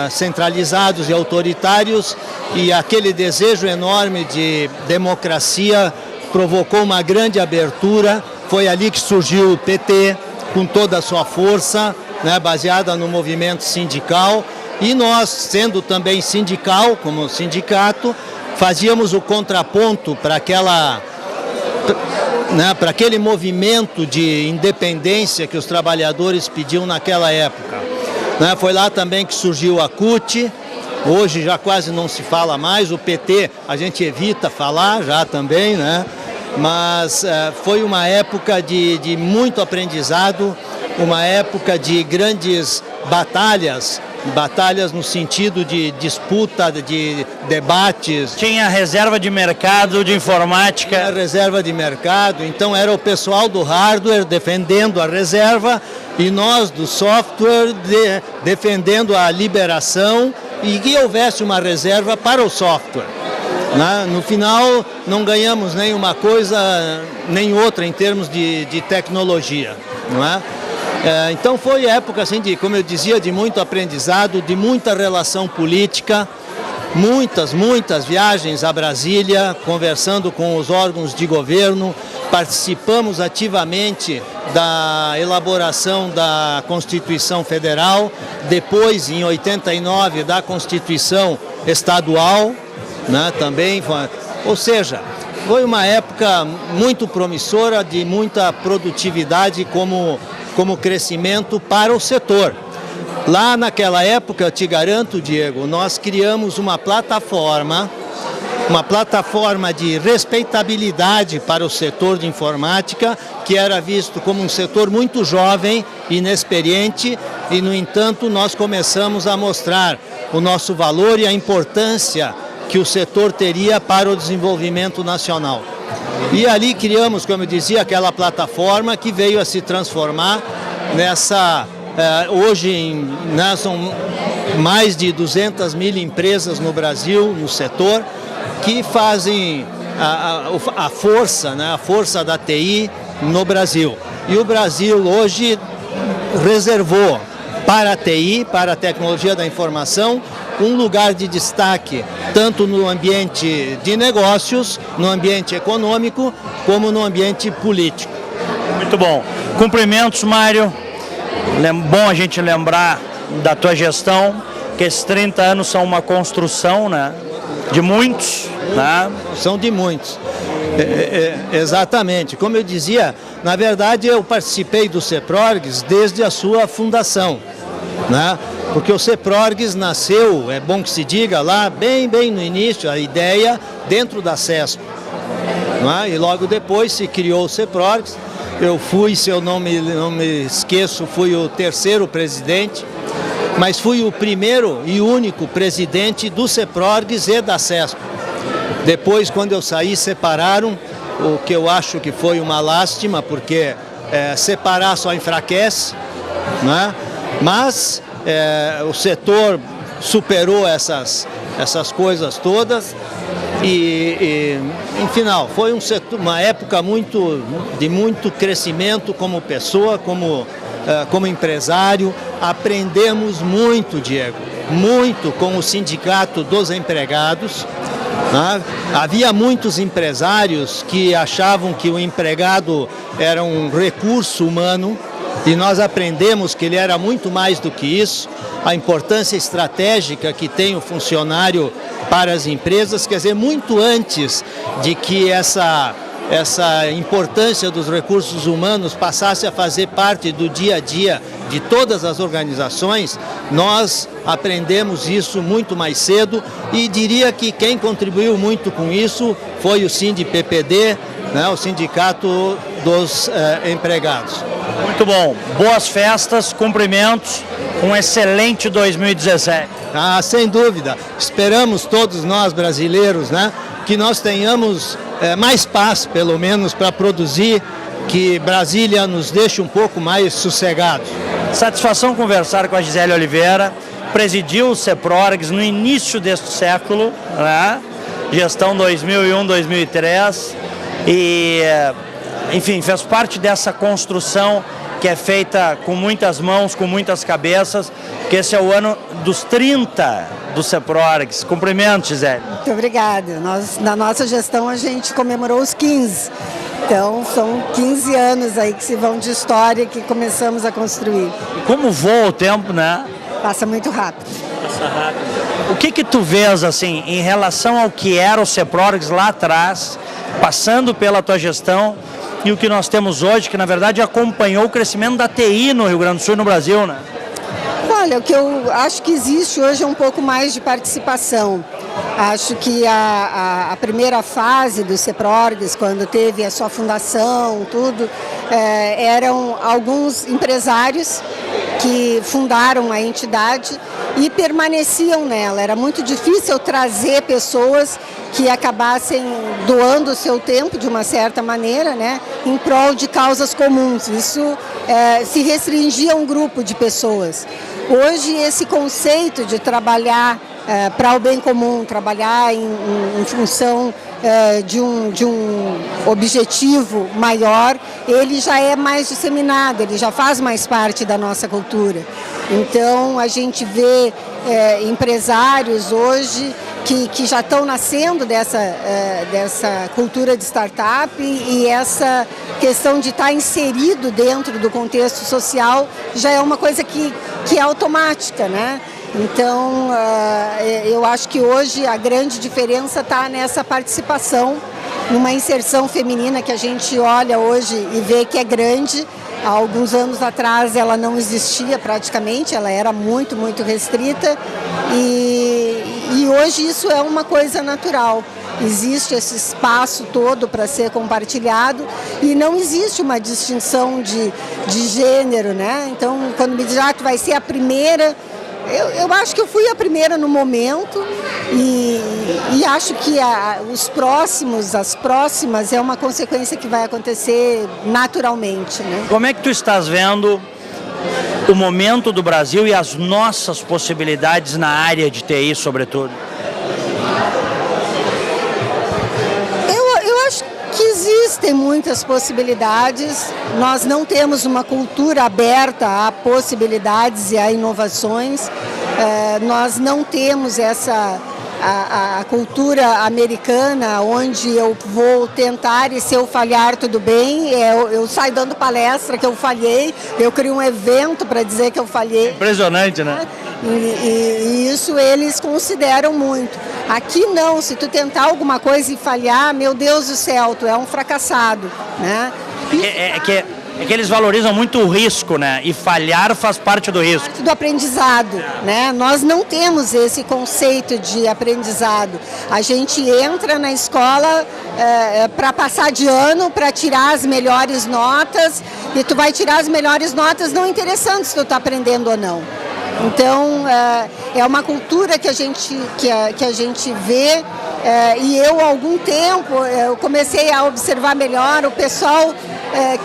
centralizados e autoritários, e aquele desejo enorme de democracia provocou uma grande abertura. Foi ali que surgiu o PT, com toda a sua força, né, baseada no movimento sindical, e nós, sendo também sindical, como sindicato, fazíamos o contraponto para aquele movimento de independência que os trabalhadores pediam naquela época. Né? Foi lá também que surgiu a CUT, hoje já quase não se fala mais, o PT a gente evita falar já também, né? mas foi uma época de muito aprendizado, uma época de grandes batalhas no sentido de disputa, de debates. Tinha reserva de mercado de informática. Tinha reserva de mercado, então era o pessoal do hardware defendendo a reserva e nós do software defendendo a liberação e que houvesse uma reserva para o software. No final, não ganhamos nem uma coisa nem outra em termos de tecnologia, não é? Então foi época, assim, como eu dizia, de muito aprendizado, de muita relação política, muitas viagens a Brasília, conversando com os órgãos de governo, participamos ativamente da elaboração da Constituição Federal, depois, em 89, da Constituição Estadual, né, também, ou seja, foi uma época muito promissora, de muita produtividade como crescimento para o setor. Lá naquela época, eu te garanto, Diego, nós criamos uma plataforma de respeitabilidade para o setor de informática, que era visto como um setor muito jovem, inexperiente, e, no entanto, nós começamos a mostrar o nosso valor e a importância que o setor teria para o desenvolvimento nacional. E ali criamos, como eu dizia, aquela plataforma que veio a se transformar nessa... hoje são mais de 200 mil empresas no Brasil, no setor, que fazem a força da TI no Brasil. E o Brasil hoje reservou para a TI, para a tecnologia da informação, um lugar de destaque, tanto no ambiente de negócios, no ambiente econômico, como no ambiente político. Muito bom. Cumprimentos, Mário. Bom a gente lembrar da tua gestão, que esses 30 anos são uma construção, né, de muitos. Né? São de muitos. Exatamente. Como eu dizia, na verdade eu participei do CEPRORGS desde a sua fundação, né? Porque o CEPRORGS nasceu, é bom que se diga, lá bem no início, a ideia dentro da CESP, né? E logo depois se criou o CEPRORGS. Eu fui, se eu não me esqueço, fui o terceiro presidente, mas fui o primeiro e único presidente do CEPRORGS e da CESP. Depois, quando eu saí, separaram, o que eu acho que foi uma lástima, porque separar só enfraquece, né? Mas o setor superou essas coisas todas e em final, foi uma época de muito crescimento como pessoa, como empresário. Aprendemos muito, Diego, muito com o Sindicato dos Empregados. Havia muitos empresários que achavam que o empregado era um recurso humano e nós aprendemos que ele era muito mais do que isso, a importância estratégica que tem o funcionário para as empresas, quer dizer, muito antes de que essa importância dos recursos humanos passasse a fazer parte do dia a dia de todas as organizações, nós aprendemos isso muito mais cedo e diria que quem contribuiu muito com isso foi o SINDI-PPD, né, o Sindicato dos Empregados. Muito bom. Boas festas, cumprimentos, um excelente 2017. Sem dúvida. Esperamos todos nós brasileiros, né, que nós tenhamos mais paz, pelo menos, para produzir, que Brasília nos deixe um pouco mais sossegados. Satisfação conversar com a Gisele Oliveira, presidiu o CEPRORGS no início deste século, né? Gestão 2001-2003, e, enfim, fez parte dessa construção que é feita com muitas mãos, com muitas cabeças, que esse é o ano dos 30 do CEPRORGS. Cumprimentos, Gisele. Muito obrigada. Na nossa gestão a gente comemorou os 15. Então são 15 anos aí que se vão de história que começamos a construir. E como voa o tempo, né? Passa muito rápido. Passa rápido. O que tu vês, assim, em relação ao que era o CEPRORGS lá atrás, passando pela tua gestão, e o que nós temos hoje, que na verdade acompanhou o crescimento da TI no Rio Grande do Sul e no Brasil, né? Olha, o que eu acho que existe hoje é um pouco mais de participação. Acho que a primeira fase do CEPRORGS, quando teve a sua fundação, tudo, eram alguns empresários que fundaram a entidade e permaneciam nela. Era muito difícil trazer pessoas que acabassem doando o seu tempo, de uma certa maneira, né, em prol de causas comuns. Isso se restringia a um grupo de pessoas. Hoje, esse conceito de trabalhar para o bem comum, trabalhar em função de um objetivo maior, ele já é mais disseminado, ele já faz mais parte da nossa cultura. Então, a gente vê empresários hoje que já estão nascendo dessa cultura de startup e essa questão de estar inserido dentro do contexto social já é uma coisa que é automática, né? Então, eu acho que hoje a grande diferença está nessa participação, numa inserção feminina que a gente olha hoje e vê que é grande. Há alguns anos atrás ela não existia praticamente, ela era muito, muito restrita e hoje isso é uma coisa natural. Existe esse espaço todo para ser compartilhado e não existe uma distinção de gênero, né? Então, quando me diz, tu vai ser a primeira, eu acho que eu fui a primeira no momento e acho que as próximas é uma consequência que vai acontecer naturalmente, né? Como é que tu estás vendo o momento do Brasil e as nossas possibilidades na área de TI, sobretudo? Eu acho que existem muitas possibilidades. Nós não temos uma cultura aberta a possibilidades e a inovações. Nós não temos a cultura americana, onde eu vou tentar e se eu falhar tudo bem, eu saio dando palestra que eu falhei, eu crio um evento para dizer que eu falhei. Impressionante, né? E isso eles consideram muito. Aqui não, se tu tentar alguma coisa e falhar, meu Deus do céu, tu é um fracassado, né? É que eles valorizam muito o risco, né? E falhar faz parte do risco. Parte do aprendizado, né? Nós não temos esse conceito de aprendizado. A gente entra na escola para passar de ano, para tirar as melhores notas, e tu vai tirar as melhores notas não interessando se tu está aprendendo ou não. Então, é uma cultura que a gente vê, e eu, há algum tempo, eu comecei a observar melhor o pessoal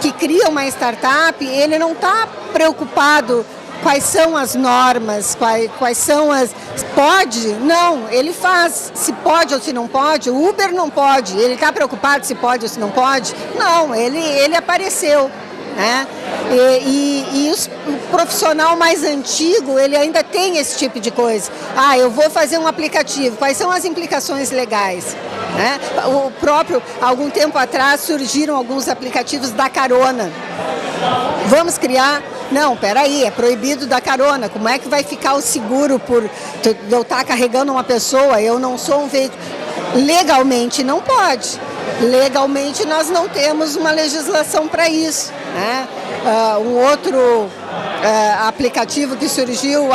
que cria uma startup, ele não está preocupado quais são as normas, quais são as... Pode? Não, ele faz. Se pode ou se não pode, o Uber não pode. Ele está preocupado se pode ou se não pode? Não, ele apareceu. Né? E o profissional mais antigo, ele ainda tem esse tipo de coisa. Eu vou fazer um aplicativo, quais são as implicações legais? Né? Algum tempo atrás, surgiram alguns aplicativos da carona. Vamos criar? Não, peraí, é proibido dar carona. Como é que vai ficar o seguro por eu estar carregando uma pessoa? Eu não sou um veículo. Legalmente não pode. Legalmente nós não temos uma legislação para isso, né? Um outro aplicativo que surgiu,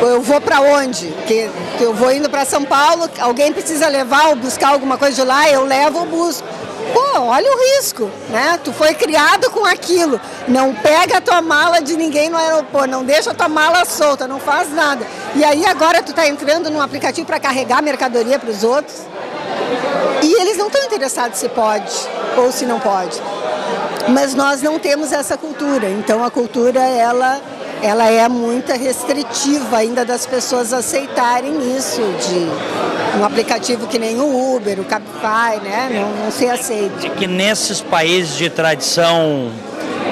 eu vou para onde? Que eu vou indo para São Paulo, alguém precisa levar ou buscar alguma coisa de lá, eu levo ou busco. Pô, olha o risco, né? Tu foi criado com aquilo, não pega a tua mala de ninguém no aeroporto, não deixa a tua mala solta, não faz nada. E aí agora tu está entrando num aplicativo para carregar mercadoria para os outros. E eles não estão interessados se pode ou se não pode. Mas nós não temos essa cultura. Então a cultura, ela é muito restritiva ainda das pessoas aceitarem isso, de um aplicativo que nem o Uber, o Cabify, né? Não se aceita. É que nesses países de tradição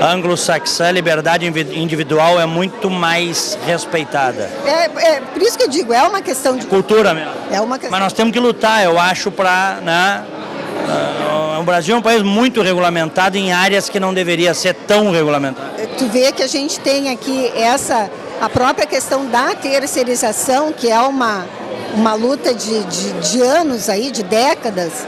anglo-saxã, a liberdade individual é muito mais respeitada. Por isso que eu digo, é uma questão de cultura mesmo. Mas nós temos que lutar, eu acho, para... Né, o Brasil é um país muito regulamentado em áreas que não deveria ser tão regulamentado. Tu vê que a gente tem aqui a própria questão da terceirização, que é uma luta de anos aí, de décadas.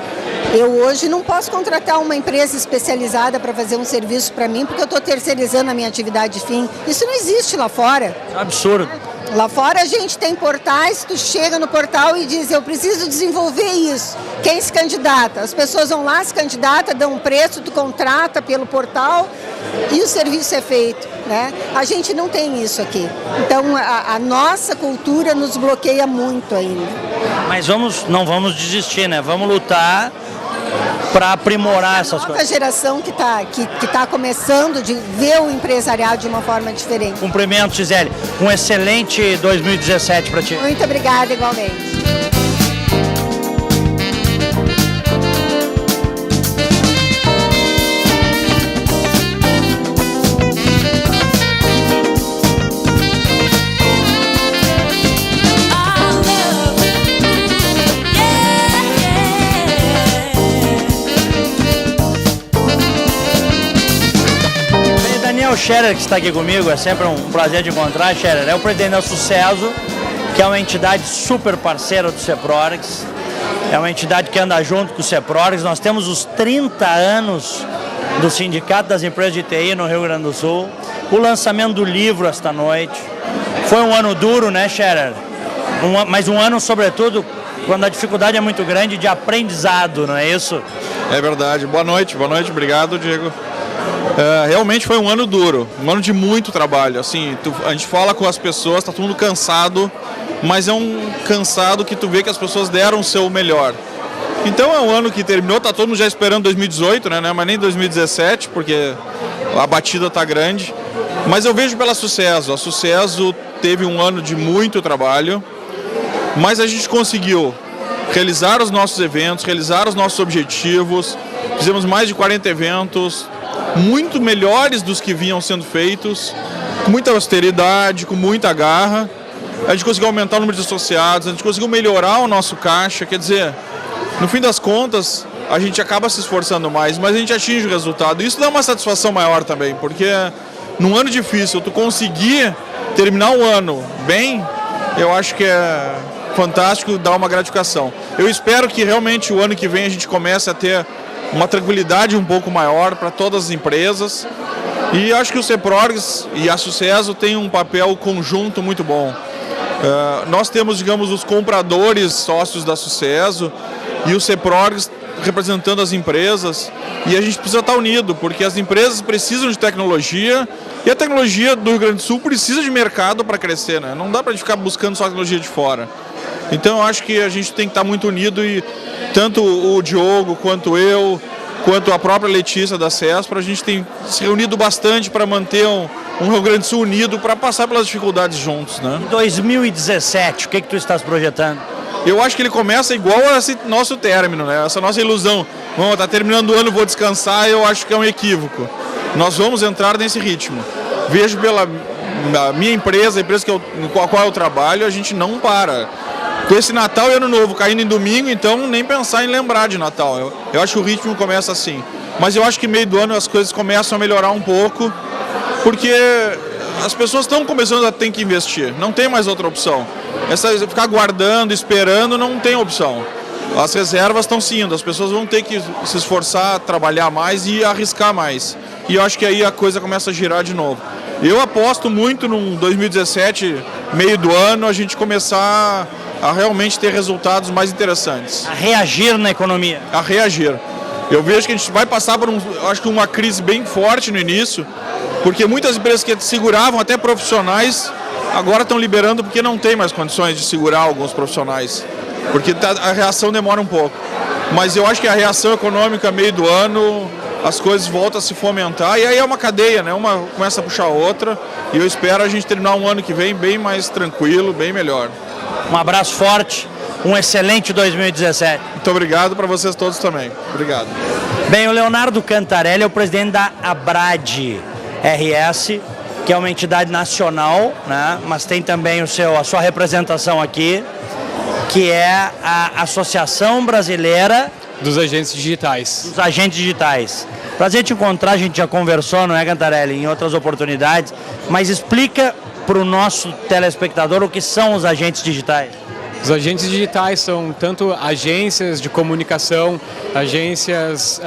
Eu hoje não posso contratar uma empresa especializada para fazer um serviço para mim, porque eu estou terceirizando a minha atividade fim. Isso não existe lá fora. É um absurdo. Lá fora a gente tem portais, tu chega no portal e diz, eu preciso desenvolver isso. Quem se candidata? As pessoas vão lá, se candidatam, dão um preço, tu contrata pelo portal e o serviço é feito, né? A gente não tem isso aqui. Então a nossa cultura nos bloqueia muito ainda. Mas não vamos desistir, né? Vamos lutar para aprimorar essas coisas. A geração que tá começando de ver o empresariado de uma forma diferente. Cumprimento, Gisele. Um excelente 2017 para ti. Muito obrigada, igualmente. O Scherer, que está aqui comigo, é sempre um prazer de encontrar. Scherer é o presidente da Sucesso, que é uma entidade super parceira do CEPRORGS, é uma entidade que anda junto com o CEPRORGS. Nós temos os 30 anos do Sindicato das Empresas de TI no Rio Grande do Sul, o lançamento do livro esta noite. Foi um ano duro, né, Scherer? Mas um ano, sobretudo, quando a dificuldade é muito grande, de aprendizado, não é isso? É verdade. Boa noite, obrigado, Diego. Realmente foi um ano duro, um ano de muito trabalho. Assim, a gente fala com as pessoas, tá todo mundo cansado, mas é um cansado que tu vê que as pessoas deram o seu melhor. Então é um ano que terminou, tá todo mundo já esperando 2018, né? Mas nem 2017, porque a batida tá grande. Mas eu vejo pela Sucesso. A Sucesso teve um ano de muito trabalho, mas a gente conseguiu realizar os nossos eventos, realizar os nossos objetivos. Fizemos mais de 40 eventos, muito melhores dos que vinham sendo feitos, com muita austeridade, com muita garra. A gente conseguiu aumentar o número de associados, a gente conseguiu melhorar o nosso caixa, quer dizer, no fim das contas, a gente acaba se esforçando mais, mas a gente atinge o resultado. Isso dá uma satisfação maior também, porque num ano difícil, tu conseguir terminar o ano bem, eu acho que é fantástico, dá uma gratificação. Eu espero que realmente o ano que vem a gente comece a ter uma tranquilidade um pouco maior para todas as empresas, e acho que o CEPRORGS e a Sucesso têm um papel conjunto muito bom. Nós temos, digamos, os compradores sócios da Sucesso e o CEPRORGS representando as empresas, e a gente precisa estar unido, porque as empresas precisam de tecnologia e a tecnologia do Rio Grande do Sul precisa de mercado para crescer, né? Não dá para a gente ficar buscando só tecnologia de fora. Então eu acho que a gente tem que estar muito unido, e tanto o Diogo, quanto eu, quanto a própria Letícia da CESPRO, a gente tem se reunido bastante para manter um Rio Grande do Sul unido, para passar pelas dificuldades juntos, né? Em 2017, o que tu estás projetando? Eu acho que ele começa igual a esse nosso término, né? Essa nossa ilusão. Vamos, tá terminando o ano, vou descansar, eu acho que é um equívoco. Nós vamos entrar nesse ritmo. Vejo pela minha empresa, a empresa com a qual eu trabalho, a gente não para. Com esse Natal e Ano Novo caindo em domingo, então nem pensar em lembrar de Natal. Eu acho que o ritmo começa assim. Mas eu acho que meio do ano as coisas começam a melhorar um pouco, porque as pessoas estão começando a ter que investir. Não tem mais outra opção. Ficar guardando, esperando, não tem opção. As reservas estão se indo, as pessoas vão ter que se esforçar, trabalhar mais e arriscar mais. E eu acho que aí a coisa começa a girar de novo. Eu aposto muito no 2017, meio do ano, a gente começar a realmente ter resultados mais interessantes. A reagir na economia. A reagir. Eu vejo que a gente vai passar por uma crise bem forte no início, porque muitas empresas que seguravam até profissionais, agora estão liberando porque não tem mais condições de segurar alguns profissionais, porque a reação demora um pouco. Mas eu acho que a reação econômica, meio do ano, as coisas voltam a se fomentar, e aí é uma cadeia, né? Uma começa a puxar a outra, e eu espero a gente terminar um ano que vem bem mais tranquilo, bem melhor. Um abraço forte, um excelente 2017. Muito obrigado para vocês todos também. Obrigado. Bem, o Leonardo Cantarelli é o presidente da ABRAD RS, que é uma entidade nacional, né? Mas tem também a sua representação aqui, que é a Associação Brasileira dos Agentes Digitais. Dos Agentes Digitais. Prazer te encontrar, a gente já conversou, não é, Cantarelli, em outras oportunidades, mas explica para o nosso telespectador o que são os agentes digitais. Os agentes digitais são tanto agências de comunicação, agências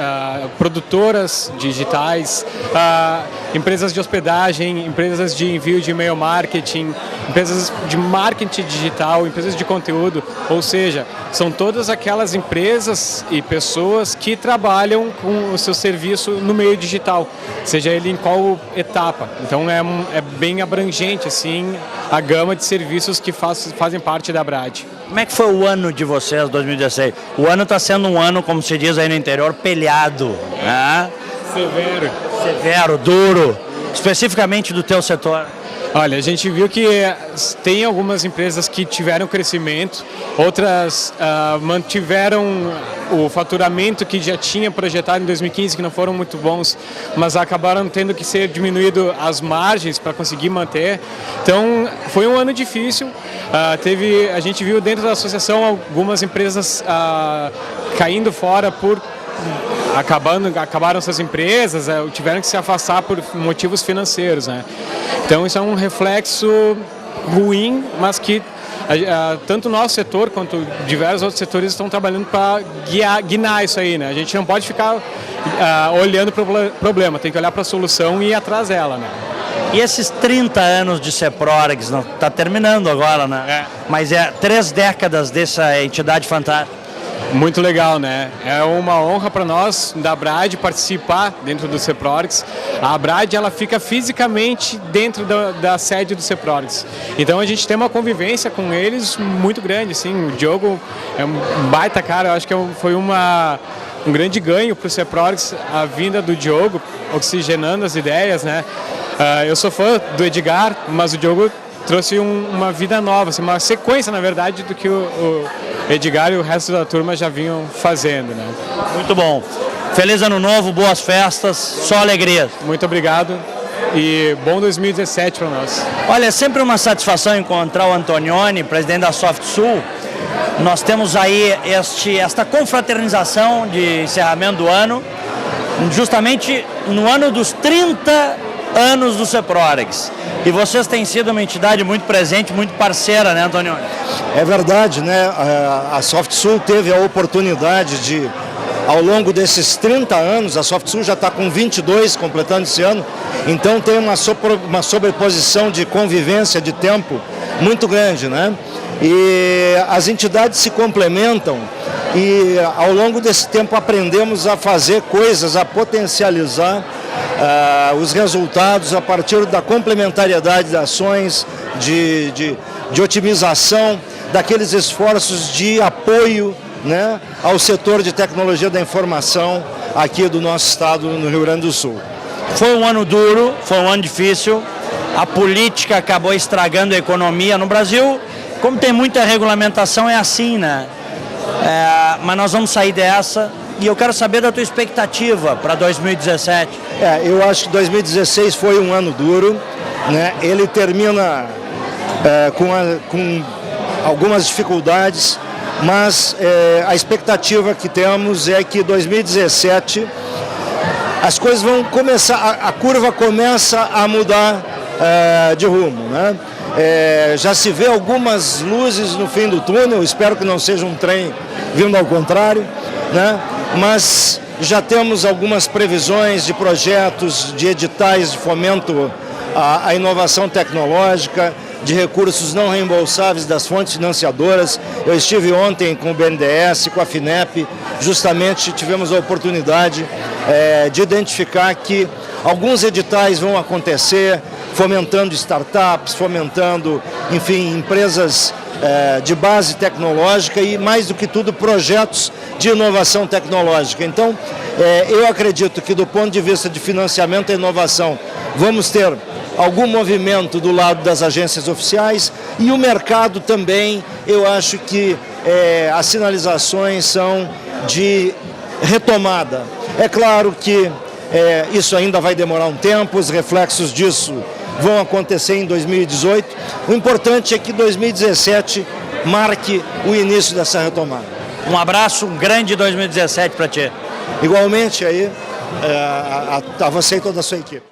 produtoras digitais, empresas de hospedagem, empresas de envio de e-mail marketing, empresas de marketing digital, empresas de conteúdo, ou seja, são todas aquelas empresas e pessoas que trabalham com o seu serviço no meio digital, seja ele em qual etapa. Então é bem abrangente assim a gama de serviços que fazem parte da Brad. Como é que foi o ano de vocês, 2016? O ano está sendo um ano, como se diz aí no interior, pelhado, né? Severo, duro, especificamente do teu setor. Olha, a gente viu que tem algumas empresas que tiveram crescimento, outras mantiveram o faturamento que já tinha projetado em 2015, que não foram muito bons, mas acabaram tendo que ser diminuído as margens para conseguir manter. Então, foi um ano difícil. A gente viu dentro da associação algumas empresas caindo fora por acabaram suas empresas, tiveram que se afastar por motivos financeiros, né? Então isso é um reflexo ruim, mas que tanto o nosso setor quanto diversos outros setores estão trabalhando para guiar isso aí, né? A gente não pode ficar olhando para o problema, tem que olhar para a solução e ir atrás dela, né? E esses 30 anos de Ceprorex, está terminando agora, né? Mas 3 décadas dessa entidade fantástica. Muito legal, né? É uma honra para nós da Brad participar dentro do Ceprorex. A Brad ela fica fisicamente dentro da sede do Ceprorex. Então a gente tem uma convivência com eles muito grande, assim. O Diogo é um baita cara, eu acho que foi um grande ganho para o Ceprorex a vinda do Diogo, oxigenando as ideias, né? Eu sou fã do Edgar, mas o Diogo trouxe uma vida nova, assim, uma sequência, na verdade, do que o Edgar e o resto da turma já vinham fazendo, né? Muito bom. Feliz ano novo, boas festas, só alegria. Muito obrigado e bom 2017 para nós. Olha, é sempre uma satisfação encontrar o Antonioni, presidente da SoftSul. Nós temos aí esta confraternização de encerramento do ano, justamente no ano dos 30 anos do Ceprorex. E vocês têm sido uma entidade muito presente, muito parceira, né, Antonioni? É verdade, né? A SoftSul teve a oportunidade de, ao longo desses 30 anos, a SoftSul já está com 22, completando esse ano, então tem uma sobreposição de convivência de tempo muito grande, né? E as entidades se complementam e ao longo desse tempo aprendemos a fazer coisas, a potencializar os resultados a partir da complementariedade de ações, de otimização, daqueles esforços de apoio, né, ao setor de tecnologia da informação aqui do nosso estado, no Rio Grande do Sul. Foi um ano duro, foi um ano difícil, a política acabou estragando a economia no Brasil. Como tem muita regulamentação, é assim, né? Mas nós vamos sair dessa e eu quero saber da tua expectativa para 2017. Eu acho que 2016 foi um ano duro, né? Ele termina com algumas dificuldades, mas a expectativa que temos é que 2017 as coisas vão começar, a curva começa a mudar de rumo, né? Já se vê algumas luzes no fim do túnel, espero que não seja um trem vindo ao contrário, né? Mas já temos algumas previsões de projetos, de editais de fomento à inovação tecnológica, de recursos não reembolsáveis das fontes financiadoras. Eu estive ontem com o BNDES, com a FINEP, justamente tivemos a oportunidade de identificar que alguns editais vão acontecer, fomentando startups, fomentando, enfim, empresas de base tecnológica e, mais do que tudo, projetos de inovação tecnológica. Então, eu acredito que, do ponto de vista de financiamento e inovação, vamos ter algum movimento do lado das agências oficiais e o mercado também. Eu acho que as sinalizações são de retomada. É claro que isso ainda vai demorar um tempo, os reflexos disso vão acontecer em 2018. O importante é que 2017 marque o início dessa retomada. Um abraço, um grande 2017 para ti. Igualmente aí, a você e toda a sua equipe.